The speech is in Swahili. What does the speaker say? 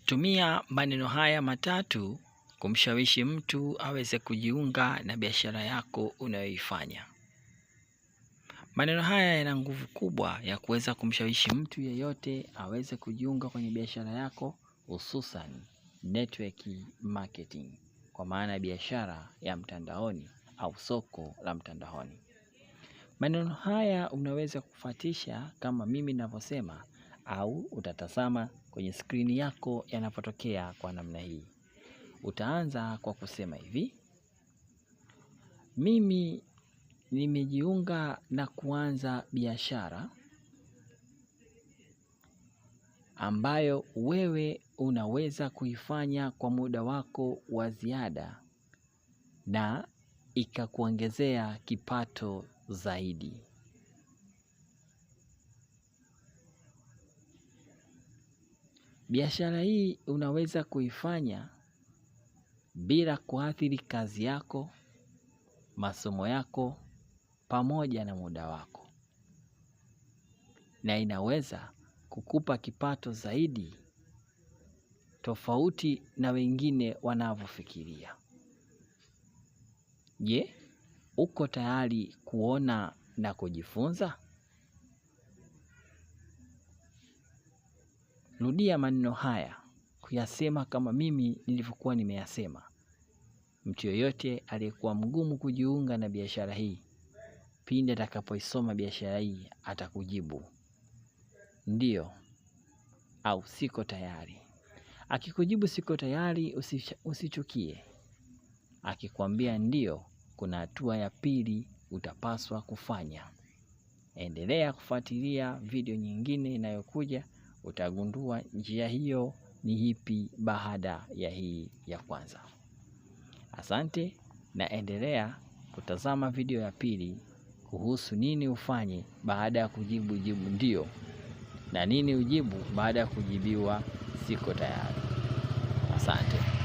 Tumia maneno haya matatu kumshawishi mtu aweze kujiunga na biashara yako unayoifanya. Maneno haya yana nguvu kubwa ya kuweza kumshawishi mtu yeyote aweze kujiunga kwenye biashara yako, hususan network marketing, kwa maana biashara ya mtandaoni au soko la mtandaoni. Maneno haya unaweza kufuatisha kama mimi ninavyosema, au utatazama kwenye skrini yako yanapotokea kwa namna hii. Utaanza kwa kusema hivi: mimi nimejiunga na kuanza biashara ambayo wewe unaweza kuifanya kwa muda wako wa ziada na ikakuongezea kipato zaidi. Biashara hii unaweza kuifanya bila kuathiri kazi yako, masomo yako, pamoja na muda wako, na inaweza kukupa kipato zaidi tofauti na wengine wanavyofikiria. Je, uko tayari kuona na kujifunza? Rudia maneno haya kuyasema kama mimi nilivyokuwa nimeyasema. Mtu yoyote aliyekuwa mgumu kujiunga na biashara hii, pindi atakapoisoma biashara hii atakujibu ndio au siko tayari. Akikujibu siko tayari, usichukie. Akikwambia ndio, kuna hatua ya pili utapaswa kufanya. Endelea kufuatilia video nyingine inayokuja, utagundua njia hiyo ni ipi baada ya hii ya kwanza. Asante, na endelea kutazama video ya pili kuhusu nini ufanye baada ya kujibu ndio, na nini ujibu baada ya kujibiwa siko tayari. Asante.